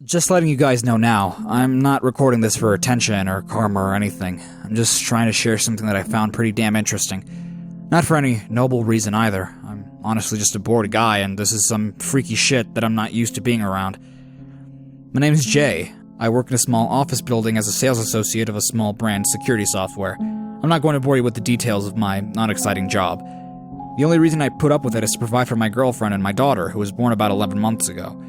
Just letting you guys know now, I'm not recording this for attention or karma or anything. I'm just trying to share something that I found pretty damn interesting. Not for any noble reason either. I'm honestly just a bored guy, and this is some freaky shit that I'm not used to being around. My name is Jay. I work in a small office building as a sales associate of a small brand security software. I'm not going to bore you with the details of my non-exciting job. The only reason I put up with it is to provide for my girlfriend and my daughter, who was born about 11 months ago.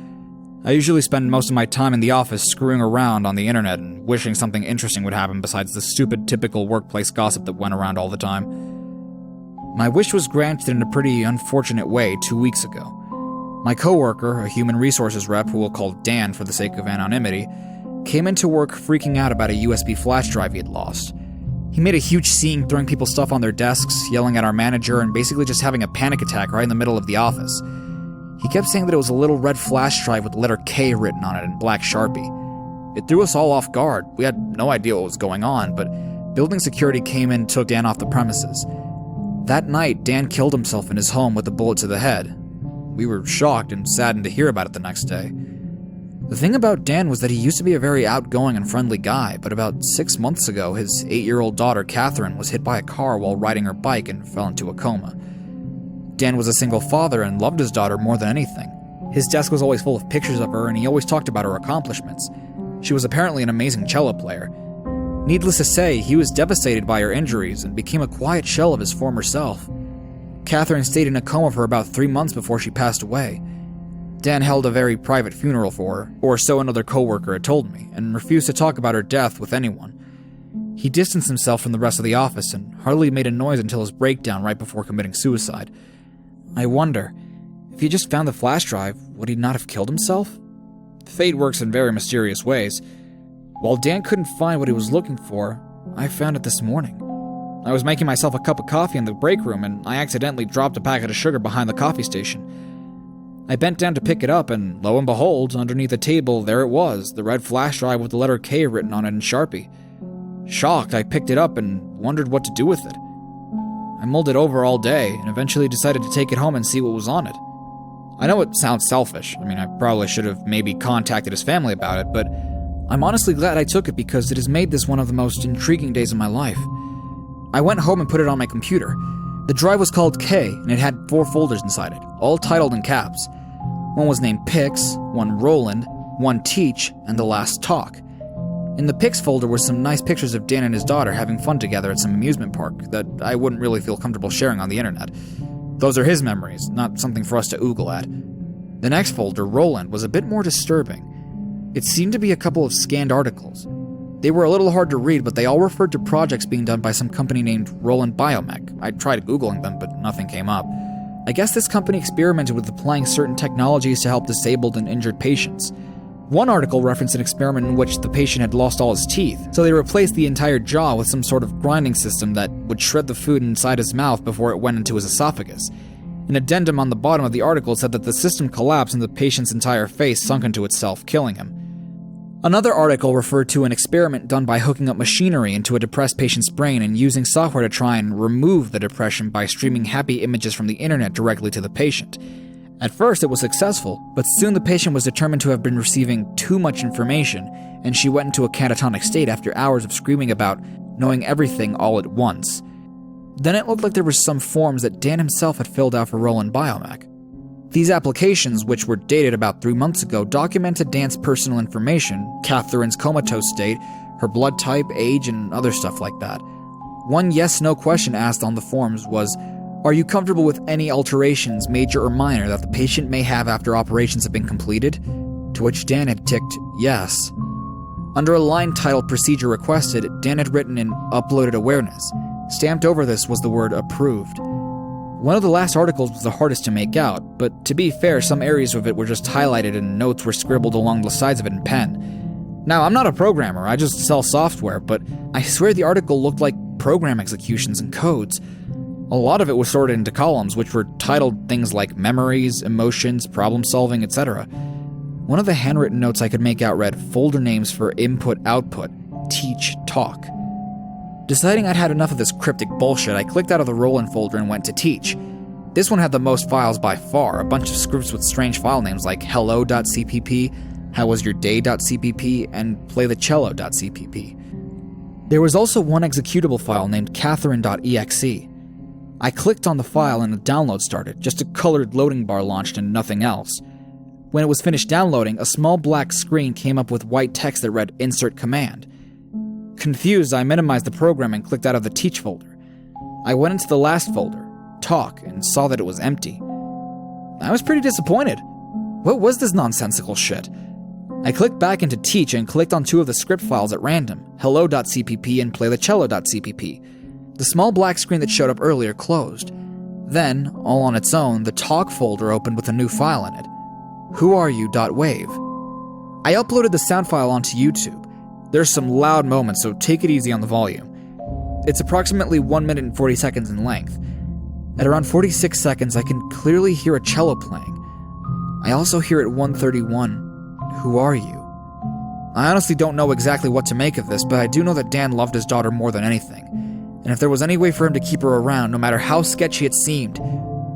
I usually spend most of my time in the office screwing around on the internet and wishing something interesting would happen besides the stupid typical workplace gossip that went around all the time. My wish was granted in a pretty unfortunate way 2 weeks ago. My coworker, a human resources rep who we'll call Dan for the sake of anonymity, came into work freaking out about a USB flash drive he had lost. He made a huge scene throwing people's stuff on their desks, yelling at our manager, and basically just having a panic attack right in the middle of the office. He kept saying that it was a little red flash drive with the letter K written on it in black Sharpie. It threw us all off guard. We had no idea what was going on, but building security came in and took Dan off the premises. That night, Dan killed himself in his home with a bullet to the head. We were shocked and saddened to hear about it the next day. The thing about Dan was that he used to be a very outgoing and friendly guy, but about 6 months ago, his 8-year-old daughter, Catherine, was hit by a car while riding her bike and fell into a coma. Dan was a single father and loved his daughter more than anything. His desk was always full of pictures of her, and he always talked about her accomplishments. She was apparently an amazing cello player. Needless to say, he was devastated by her injuries and became a quiet shell of his former self. Catherine stayed in a coma for about 3 months before she passed away. Dan held a very private funeral for her, or so another coworker had told me, and refused to talk about her death with anyone. He distanced himself from the rest of the office and hardly made a noise until his breakdown right before committing suicide. I wonder, if he just found the flash drive, would he not have killed himself? Fate works in very mysterious ways. While Dan couldn't find what he was looking for, I found it this morning. I was making myself a cup of coffee in the break room, and I accidentally dropped a packet of sugar behind the coffee station. I bent down to pick it up, and lo and behold, underneath the table, there it was, the red flash drive with the letter K written on it in Sharpie. Shocked, I picked it up and wondered what to do with it. I mulled it over all day, and eventually decided to take it home and see what was on it. I know it sounds selfish. I probably should have maybe contacted his family about it, but I'm honestly glad I took it because it has made this one of the most intriguing days of my life. I went home and put it on my computer. The drive was called K, and it had 4 folders inside it, all titled in caps. One was named Pics, one Roland, one Teach, and the last Talk. In the Pics folder were some nice pictures of Dan and his daughter having fun together at some amusement park that I wouldn't really feel comfortable sharing on the internet. Those are his memories, not something for us to oogle at. The next folder, Roland, was a bit more disturbing. It seemed to be a couple of scanned articles. They were a little hard to read, but they all referred to projects being done by some company named Roland Biomech. I tried Googling them, but nothing came up. I guess this company experimented with applying certain technologies to help disabled and injured patients. One article referenced an experiment in which the patient had lost all his teeth, so they replaced the entire jaw with some sort of grinding system that would shred the food inside his mouth before it went into his esophagus. An addendum on the bottom of the article said that the system collapsed and the patient's entire face sunk into itself, killing him. Another article referred to an experiment done by hooking up machinery into a depressed patient's brain and using software to try and remove the depression by streaming happy images from the internet directly to the patient. At first, it was successful, but soon the patient was determined to have been receiving too much information, and she went into a catatonic state after hours of screaming about knowing everything all at once. Then it looked like there were some forms that Dan himself had filled out for Roland Biomech. These applications, which were dated about 3 months ago, documented Dan's personal information, Catherine's comatose state, her blood type, age, and other stuff like that. One yes-no question asked on the forms was, "Are you comfortable with any alterations, major or minor, that the patient may have after operations have been completed?" To which Dan had ticked yes. Under a line titled Procedure Requested, Dan had written in Uploaded Awareness. Stamped over this was the word Approved. One of the last articles was the hardest to make out, but to be fair, some areas of it were just highlighted and notes were scribbled along the sides of it in pen. Now, I'm not a programmer, I just sell software, but I swear the article looked like program executions and codes. A lot of it was sorted into columns, which were titled things like memories, emotions, problem solving, etc. One of the handwritten notes I could make out read folder names for input-output, teach, talk. Deciding I'd had enough of this cryptic bullshit, I clicked out of the Roland folder and went to Teach. This one had the most files by far, a bunch of scripts with strange file names like hello.cpp, howwasyourday.cpp, and playthecello.cpp. There was also one executable file named catherine.exe. I clicked on the file and a download started, just a colored loading bar launched and nothing else. When it was finished downloading, a small black screen came up with white text that read insert command. Confused, I minimized the program and clicked out of the teach folder. I went into the last folder, talk, and saw that it was empty. I was pretty disappointed. What was this nonsensical shit? I clicked back into teach and clicked on two of the script files at random, hello.cpp and playthecello.cpp. The small black screen that showed up earlier closed. Then, all on its own, the talk folder opened with a new file in it. whoareyou.wave. I uploaded the sound file onto YouTube. There's some loud moments, so take it easy on the volume. It's approximately 1 minute and 40 seconds in length. At around 46 seconds, I can clearly hear a cello playing. I also hear at 1:31, "Who are you?" I honestly don't know exactly what to make of this, but I do know that Dan loved his daughter more than anything. And if there was any way for him to keep her around, no matter how sketchy it seemed,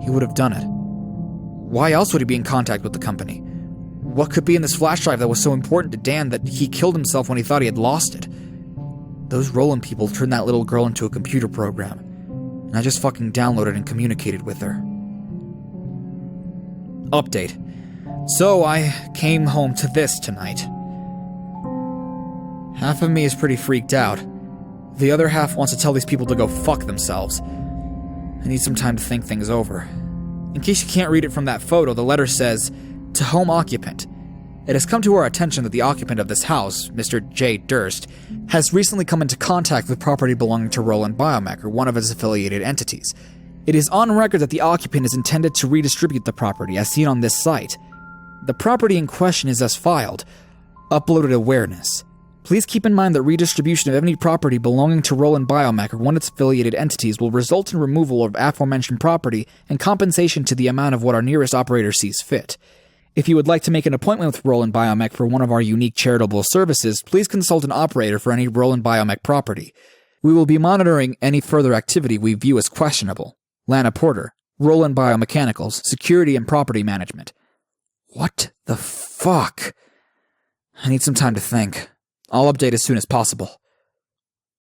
he would have done it. Why else would he be in contact with the company? What could be in this flash drive that was so important to Dan that he killed himself when he thought he had lost it? Those Roland people turned that little girl into a computer program, and I just fucking downloaded and communicated with her. Update. So I came home to this tonight. Half of me is pretty freaked out. The other half wants to tell these people to go fuck themselves. I need some time to think things over. In case you can't read it from that photo, the letter says, "To home occupant. It has come to our attention that the occupant of this house, Mr. J. Durst, has recently come into contact with property belonging to Roland Biomech or one of its affiliated entities. It is on record that the occupant is intended to redistribute the property as seen on this site. The property in question is as filed. Uploaded awareness. Please keep in mind that redistribution of any property belonging to Roland Biomech or one of its affiliated entities will result in removal of aforementioned property and compensation to the amount of what our nearest operator sees fit. If you would like to make an appointment with Roland Biomech for one of our unique charitable services, please consult an operator for any Roland Biomech property. We will be monitoring any further activity we view as questionable. Lana Porter, Roland Biomechanicals, Security and Property Management." What the fuck? I need some time to think. I'll update as soon as possible.